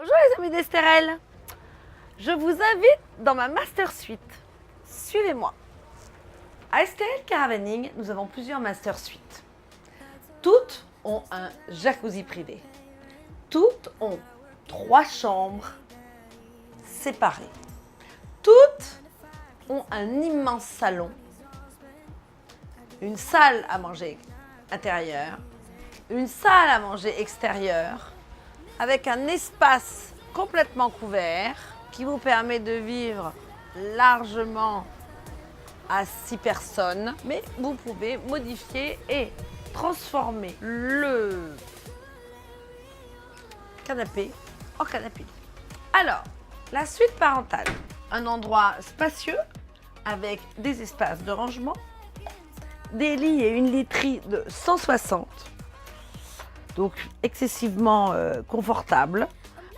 Bonjour les amis d'Estérel, je vous invite dans ma Master Suite. Suivez-moi. À Estérel Caravaning, nous avons plusieurs Master Suites. Toutes ont un jacuzzi privé. Toutes ont 3 chambres séparées. Toutes ont un immense salon, une salle à manger intérieure, une salle à manger extérieure, avec un espace complètement couvert qui vous permet de vivre largement à 6 personnes, mais vous pouvez modifier et transformer le canapé en canapé. Alors, la suite parentale, un endroit spacieux avec des espaces de rangement, des lits et une literie de 160, donc excessivement confortable,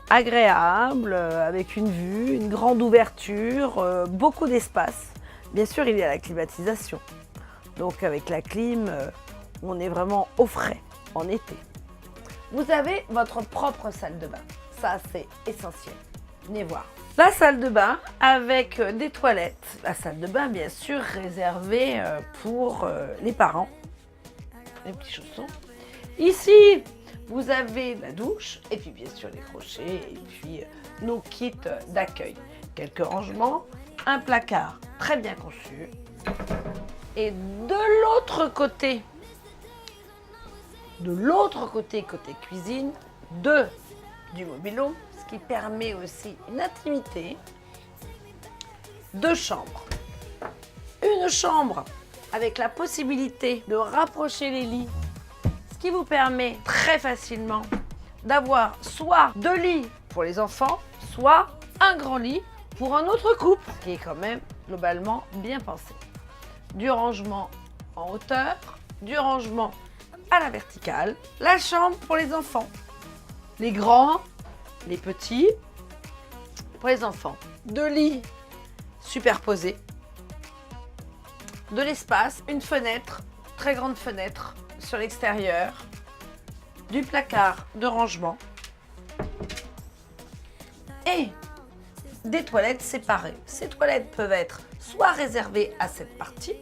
agréable, avec une vue, une grande ouverture, beaucoup d'espace. Bien sûr, il y a la climatisation. Donc avec la clim, on est vraiment au frais en été. Vous avez votre propre salle de bain. Ça, c'est essentiel. Venez voir. La salle de bain avec des toilettes. La salle de bain, bien sûr, réservée pour les parents. Les petits chaussons. Ici, vous avez la douche et puis bien sûr les crochets et puis nos kits d'accueil. Quelques rangements, un placard très bien conçu. Et de l'autre côté, côté cuisine, du mobil-home, ce qui permet aussi une intimité. 2 chambres. Une chambre avec la possibilité de rapprocher les lits, ce qui vous permet très facilement d'avoir soit 2 lits pour les enfants, soit un grand lit pour un autre couple, qui est quand même globalement bien pensé. Du rangement en hauteur, du rangement à la verticale, la chambre pour les enfants, les grands, les petits, pour les enfants. 2 lits superposés, de l'espace, une fenêtre, très grande fenêtre sur l'extérieur, du placard de rangement et des toilettes séparées. Ces toilettes peuvent être soit réservées à cette partie,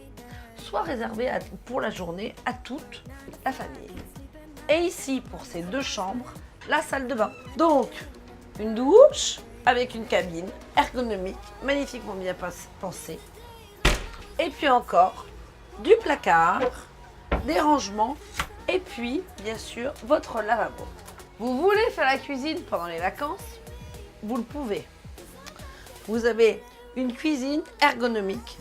soit réservées pour la journée à toute la famille. Et ici, pour ces 2 chambres, la salle de bain. Donc, une douche avec une cabine ergonomique, magnifiquement bien pensée. Et puis encore, du placard, des rangements et puis, bien sûr, votre lavabo. Vous voulez faire la cuisine pendant les vacances? Vous le pouvez. Vous avez une cuisine ergonomique,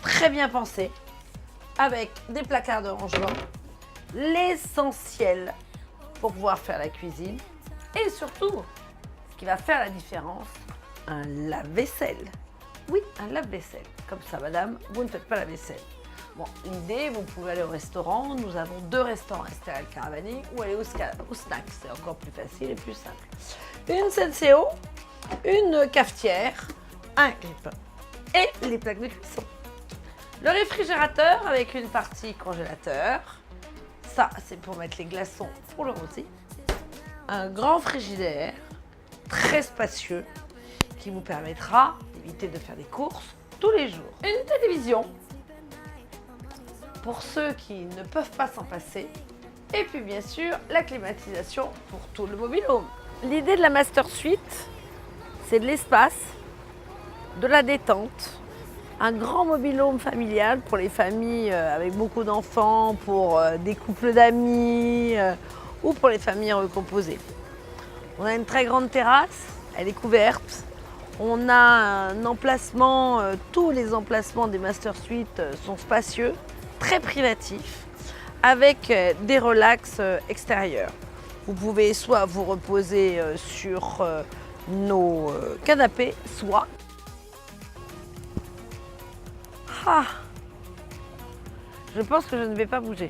très bien pensée, avec des placards de rangement, l'essentiel pour pouvoir faire la cuisine et surtout, ce qui va faire la différence, un lave-vaisselle. Oui, un lave-vaisselle. Comme ça, madame, vous ne faites pas la vaisselle. Bon, l'idée, vous pouvez aller au restaurant. Nous avons 2 restaurants Estérel Caravaning ou aller au snack. C'est encore plus facile et plus simple. Une Senseo, une cafetière, un grille-pain et les plaques de cuisson. Le réfrigérateur avec une partie congélateur. Ça, c'est pour mettre les glaçons pour le rosé. Un grand frigidaire, très spacieux, qui vous permettra d'éviter de faire des courses tous les jours. Une télévision, pour ceux qui ne peuvent pas s'en passer. Et puis bien sûr, la climatisation pour tout le mobil-home. L'idée de la Master Suite, c'est de l'espace, de la détente, un grand mobil-home familial pour les familles avec beaucoup d'enfants, pour des couples d'amis ou pour les familles recomposées. On a une très grande terrasse, elle est couverte. On a un emplacement, tous les emplacements des Master Suites sont spacieux, très privatifs, avec des relax extérieurs. Vous pouvez soit vous reposer sur nos canapés, soit... je pense que je ne vais pas bouger.